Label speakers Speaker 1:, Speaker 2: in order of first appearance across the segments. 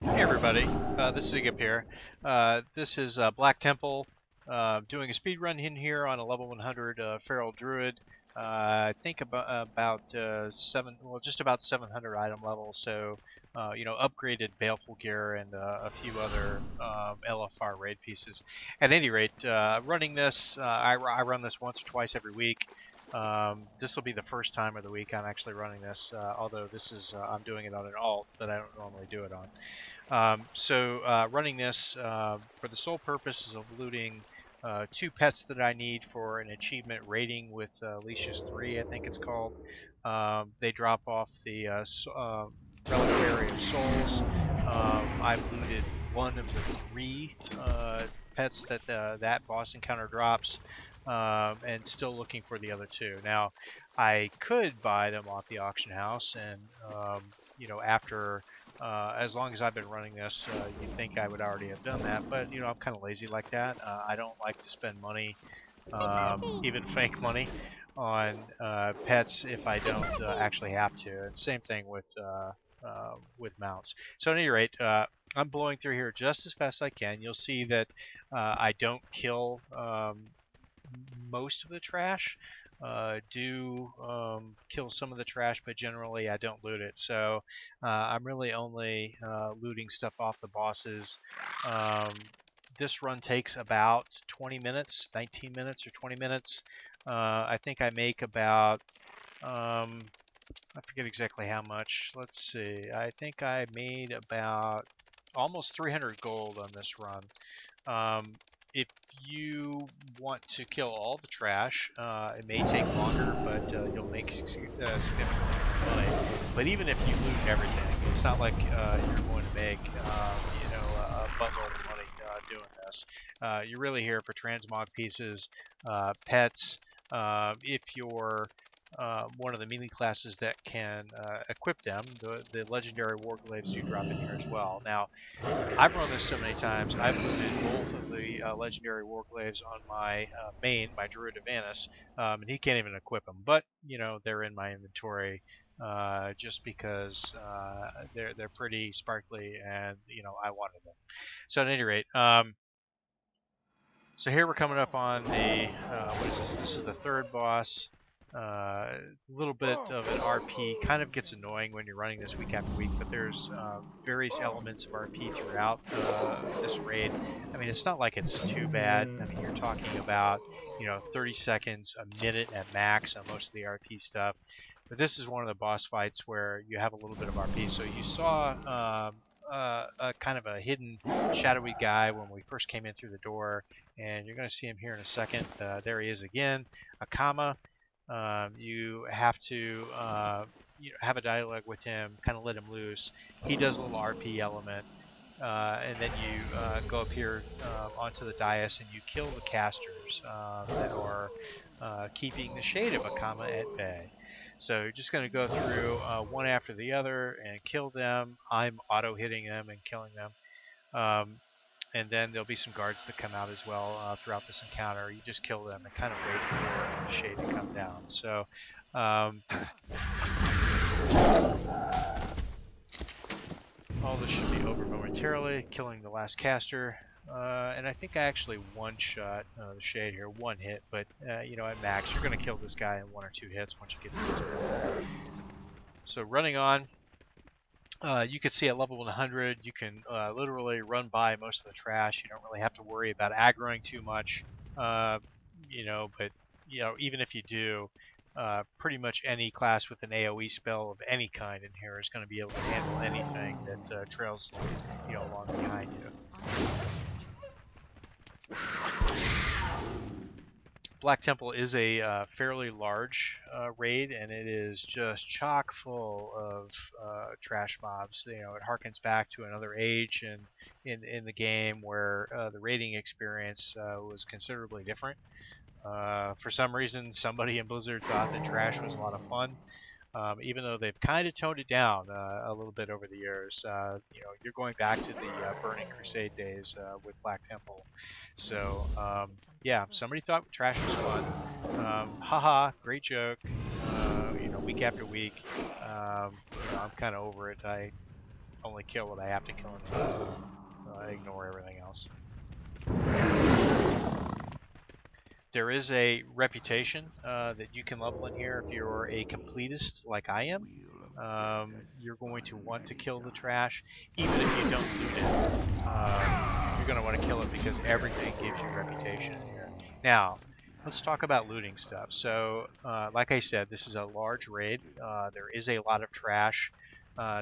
Speaker 1: Hey everybody, this is Igip here. This is Black Temple doing a speed run in here on a level 100 Feral Druid. I think just about 700 item level. So, upgraded Baleful gear and a few other LFR raid pieces. At any rate, running this, I run this once or twice every week. This will be the first time of the week I'm actually running this, although this is I'm doing it on an alt that I don't normally do it on. Running this for the sole purpose of looting two pets that I need for an achievement rating with Leashes 3, I think it's called. They drop off the Reliquary of Souls. I've looted one of the three pets that that boss encounter drops, and still looking for the other two. Now, I could buy them off the auction house, and after as long as I've been running this, you'd think I would already have done that, but I'm kind of lazy like that. I don't like to spend money, even fake money, on pets if I don't actually have to. And same thing with mounts. So at any rate, I'm blowing through here just as fast as I can. You'll see that I don't kill most of the trash. Do kill some of the trash, but generally I don't loot it. So I'm really only looting stuff off the bosses. This run takes about 20 minutes, 19 minutes or 20 minutes. I think I make about, I forget exactly how much. Let's see. I think I made about almost 300 gold on this run. If you want to kill all the trash, it may take longer, but you'll make significantly more money. But even if you loot everything, it's not like you're going to make a buttload of money doing this. You're really here for transmog pieces, pets. If you're one of the melee classes that can equip them, the legendary warglaives do drop in here as well. Now, I've run this so many times. I've looted both of the legendary warglaives on my main, my Druid of Annis, and he can't even equip them. But they're in my inventory just because they're pretty sparkly, and I wanted them. So at any rate, so here we're coming up on the what is this? This is the third boss. A little bit of an RP kind of gets annoying when you're running this week after week, but there's various elements of RP throughout this raid. I mean, it's not like it's too bad. I mean, you're talking about 30 seconds, a minute at max on most of the RP stuff. But this is one of the boss fights where you have a little bit of RP. So you saw a kind of a hidden, shadowy guy when we first came in through the door, and you're going to see him here in a second. There he is again, Akama. You have to have a dialogue with him, kind of let him loose. He does a little RP element, and then you go up here onto the dais and you kill the casters that are keeping the shade of Akama at bay. So you're just going to go through one after the other and kill them. I'm auto-hitting them and killing them. And then there'll be some guards that come out as well throughout this encounter. You just kill them and kind of wait for the shade to come down. So all this should be over momentarily, killing the last caster. And I think I actually one-shot the shade here, one hit, but at max, you're going to kill this guy in one or two hits once you get to this area. So running on, you can see at level 100, you can literally run by most of the trash. You don't really have to worry about aggroing too much, but even if you do, pretty much any class with an AoE spell of any kind in here is going to be able to handle anything that trails along behind you. Black Temple is a fairly large raid, and it is just chock full of trash mobs. It harkens back to another age in the game where the raiding experience was considerably different. For some reason, somebody in Blizzard thought that trash was a lot of fun. Even though they've kind of toned it down a little bit over the years. You're going back to the Burning Crusade days with Black Temple. So, yeah, somebody thought trash was fun. Haha, great joke. Week after week. I'm kind of over it. only kill what I have to kill and ignore everything else. There is a reputation that you can level in here if you're a completist like I am. You're going to want to kill the trash, even if you don't loot it. You're going to want to kill it because everything gives you reputation in here. Now, let's talk about looting stuff. So, like I said, this is a large raid. There is a lot of trash.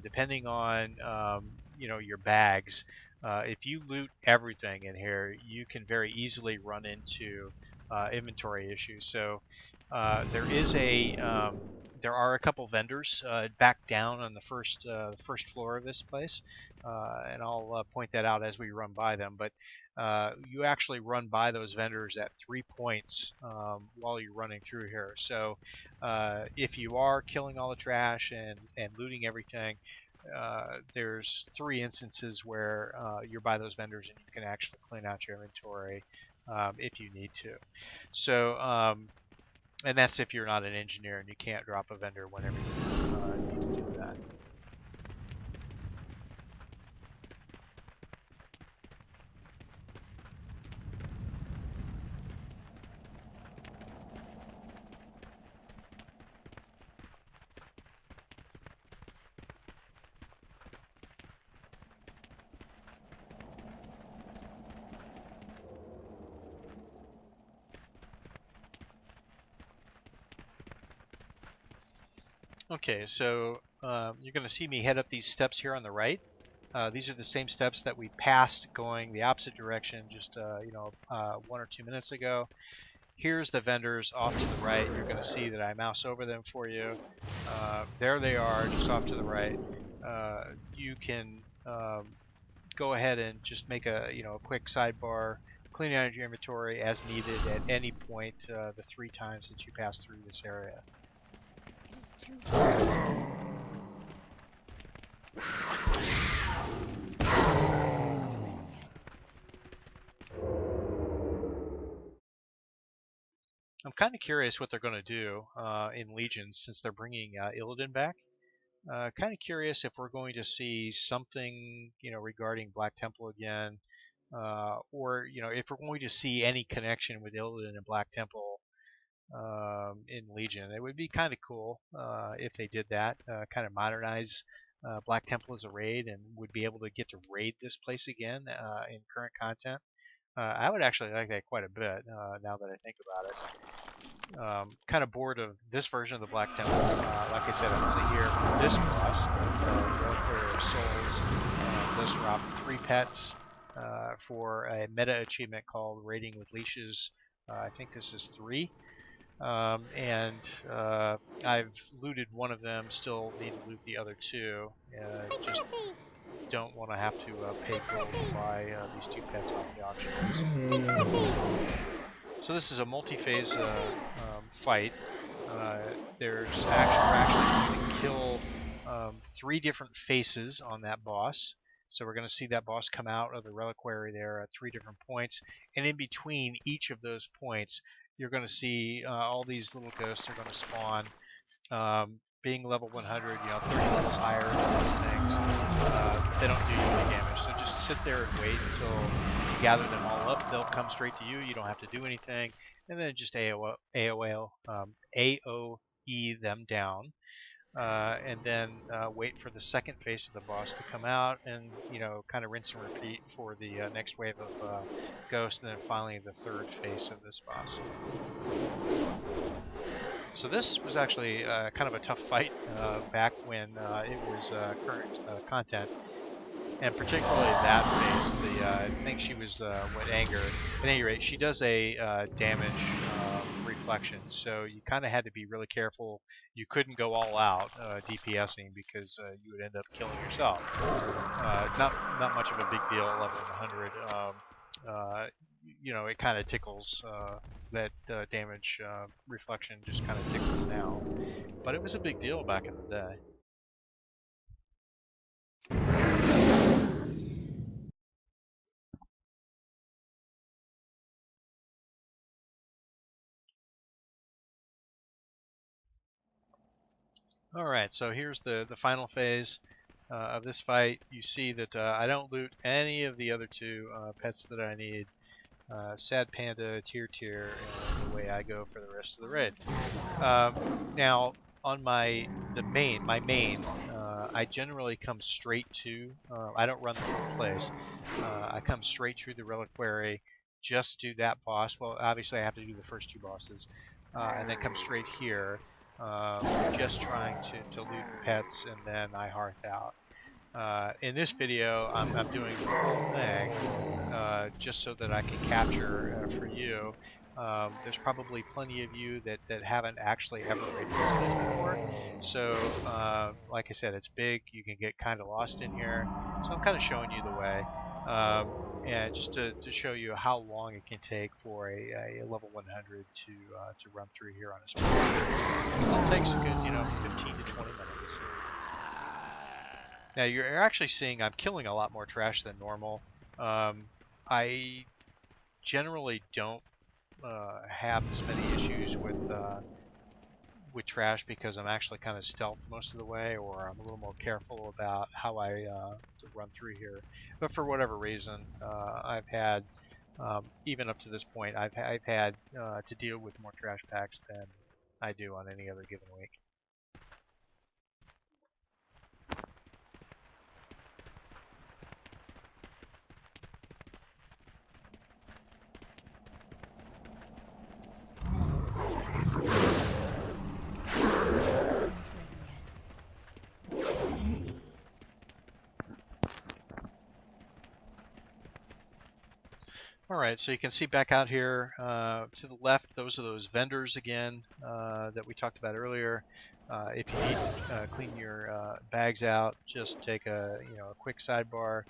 Speaker 1: Depending on your bags, if you loot everything in here, you can very easily run into inventory issues. So there are a couple vendors back down on the first floor of this place, and I'll point that out as we run by them. But you actually run by those vendors at 3 points while you're running through here. So if you are killing all the trash and looting everything, there's 3 instances where you're by those vendors and you can actually clean out your inventory if you need to. So, and that's if you're not an engineer and you can't drop a vendor whenever you need to do that. Okay, so you're going to see me head up these steps here on the right. These are the same steps that we passed going the opposite direction just 1 or 2 minutes ago. Here's the vendors off to the right. You're going to see that I mouse over them for you. There they are, just off to the right. You can go ahead and just make a quick sidebar, clean out your inventory as needed at any point the 3 times that you pass through this area. I'm kind of curious what they're going to do in Legions since they're bringing Illidan back. Kind of curious if we're going to see something, regarding Black Temple again, or if we're going to see any connection with Illidan and Black Temple in Legion. It would be kind of cool if they did that, kind of modernize Black Temple as a raid and would be able to get to raid this place again in current content. I would actually like that quite a bit now that I think about it. Kind of bored of this version of the Black Temple. Like I said, I'm only here for this boss, Reliquary of Souls. Does drop 3 pets for a meta achievement called Raiding with Leashes. I think this is 3. And I've looted one of them, still need to loot the other 2. Just don't want to have to pay gold to buy these 2 pets off the auction. So this is a multi-phase fight. We're actually going to kill 3 different faces on that boss. So we're going to see that boss come out of the reliquary there at 3 different points, and in between each of those points, you're going to see all these little ghosts are going to spawn. Being level 100, 30 levels higher than these things, they don't do you any damage. So just sit there and wait until you gather them all up. They'll come straight to you. You don't have to do anything, and then just AOE them down. And then wait for the second phase of the boss to come out, and kind of rinse and repeat for the next wave of ghosts, and then finally the third phase of this boss. So this was actually kind of a tough fight back when it was current content, and particularly that phase. I think she was Anger. At any rate, she does a damage reflection, so you kind of had to be really careful. You couldn't go all out DPSing because you would end up killing yourself. Not much of a big deal at level 100. It kind of tickles that damage reflection just kind of tickles now, but it was a big deal back in the day. All right, so here's the final phase. of this fight, you see that I don't loot any of the other two pets that I need. Sad Panda, Tier, and away I go for the rest of the raid. Now, on my main, I generally come straight to. I don't run the whole place. I come straight through the Reliquary, just do that boss. Well, obviously I have to do the first two bosses, and then come straight here, just trying to loot the pets, and then I hearth out. In this video, I'm doing the whole thing just so that I can capture for you. There's probably plenty of you that haven't actually ever raided this place before. So, like I said, it's big. You can get kind of lost in here. So I'm kind of showing you the way. And just to show you how long it can take for a level 100 to run through here on a sprint. It still takes a good 15 to 20 minutes. Now you're actually seeing I'm killing a lot more trash than normal. I generally don't have as many issues with trash because I'm actually kind of stealth most of the way, or I'm a little more careful about how I run through here. But for whatever reason, I've had even up to this point, I've had to deal with more trash packs than I do on any other given week. Alright, so you can see back out here to the left, those are those vendors again that we talked about earlier. If you need to clean your bags out, just take a quick sidebar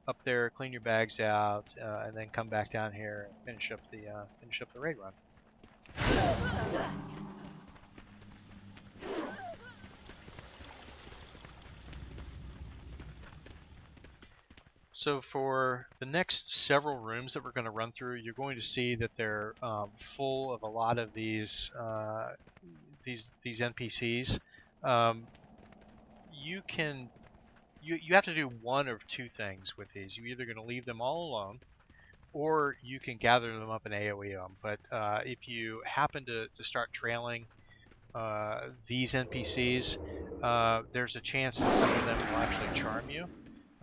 Speaker 1: up there, clean your bags out, and then come back down here and finish up the raid run. So for the next several rooms that we're going to run through, you're going to see that they're full of a lot of these NPCs. You have to do one of two things with these. You're either going to leave them all alone, or you can gather them up and AoE them. But if you happen to start trailing these NPCs, there's a chance that some of them will actually charm you.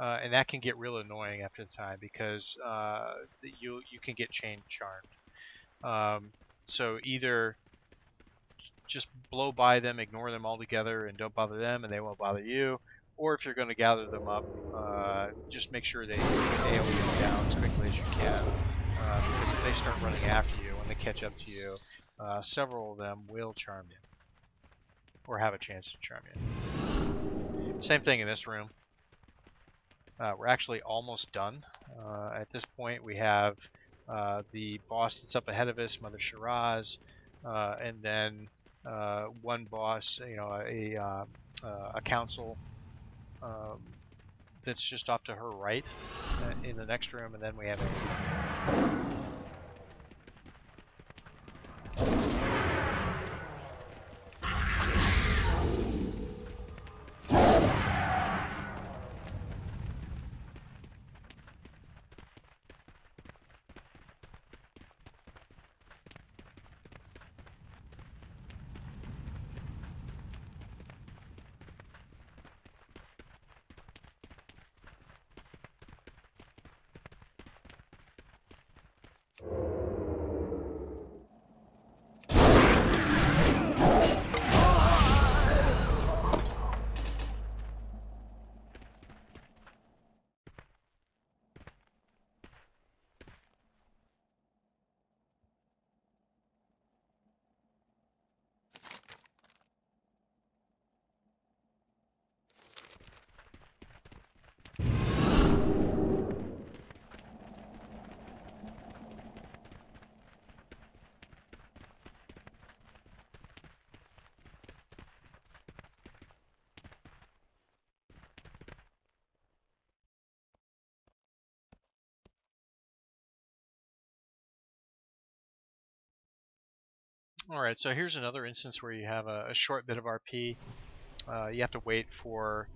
Speaker 1: And that can get real annoying after the time because you can get chain charmed. So either just blow by them, ignore them altogether, and don't bother them, and they won't bother you. Or if you're going to gather them up, just make sure they AoE them down as quickly as you can. Because if they start running after you, when they catch up to you, several of them will charm you. Or have a chance to charm you. Same thing in this room. We're actually almost done. At this point, we have the boss that's up ahead of us, Mother Shiraz, and then one boss, a council that's just off to her right in the next room, and then we have a Alright, so here's another instance where you have a short bit of RP. You have to wait for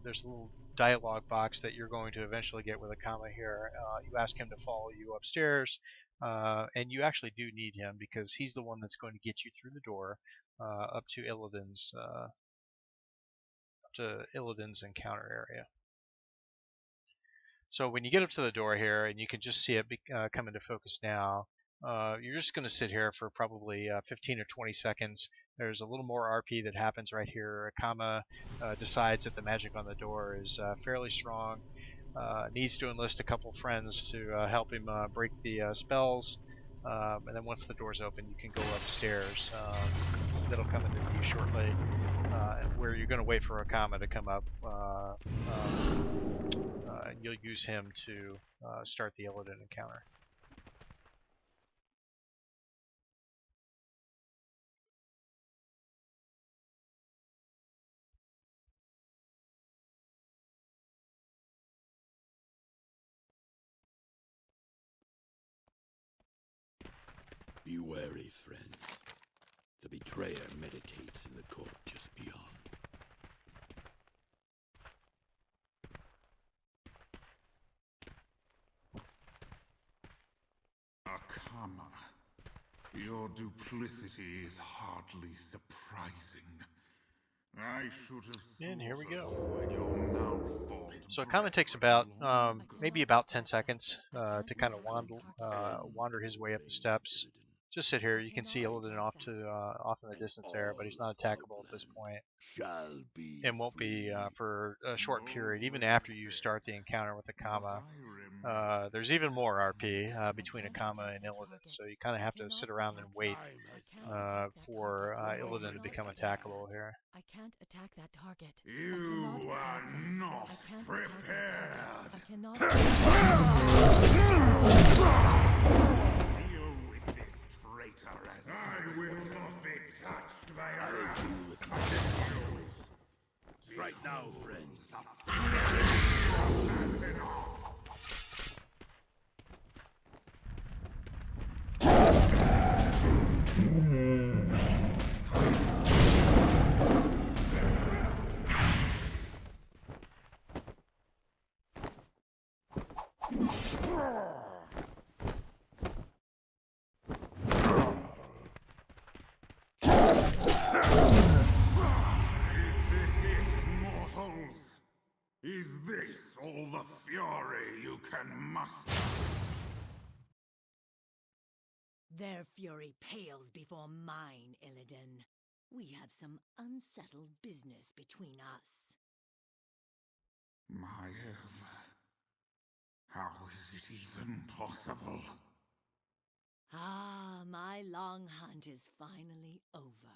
Speaker 1: there's a little dialogue box that you're going to eventually get with Akama here. You ask him to follow you upstairs, and you actually do need him because he's the one that's going to get you through the door up to Illidan's encounter area. So when you get up to the door here, and you can just see it come into focus now, you're just going to sit here for probably 15 or 20 seconds. There's a little more RP that happens right here. Akama decides that the magic on the door is fairly strong, needs to enlist a couple friends to help him break the spells, and then once the door's open, you can go upstairs. That'll come into view shortly, where you're going to wait for Akama to come up. And you'll use him to start the Illidan encounter.
Speaker 2: Be wary, friends. The betrayer meditates in the court just beyond.
Speaker 3: Akama, your duplicity is hardly surprising. I should have.
Speaker 1: And here we go.
Speaker 3: When your malformed
Speaker 1: So it kind of takes about maybe about 10 seconds to kind of wander his way up the steps. Just sit here. You can see Illidan off in the distance there, but he's not attackable at this point, and won't be for a short period, even after you start the encounter with Akama. There's even more RP between Akama and Illidan, so you kind of have to sit around and wait for Illidan to become attackable here.
Speaker 4: I can't attack that target.
Speaker 3: You are not prepared.
Speaker 4: I cannot.
Speaker 3: Deal with this traitor as I will not be touched by a
Speaker 2: Strike now, friends.
Speaker 3: Is this all the fury you can muster?
Speaker 4: Their fury pales before mine, Illidan. We have some unsettled business between us.
Speaker 3: Maiev, how is it even possible?
Speaker 4: Ah, my long hunt is finally over.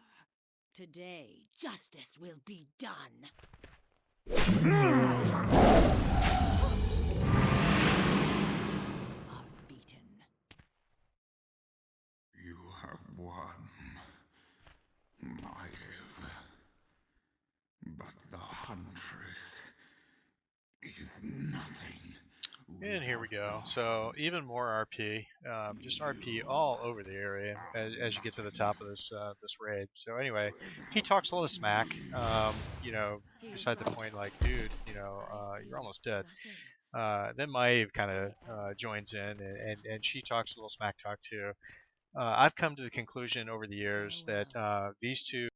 Speaker 4: Today, justice will be done. Are beaten.
Speaker 3: You have won, Maiev. But the Huntress is nothing.
Speaker 1: And here we go. So even more RP, just RP all over the area as you get to the top of this raid. So anyway, he talks a lot of smack. You know, beside the point, like, dude, you know, you're almost dead. Then Maiev kind of joins in, and she talks a little smack talk too. I've come to the conclusion over the years that these two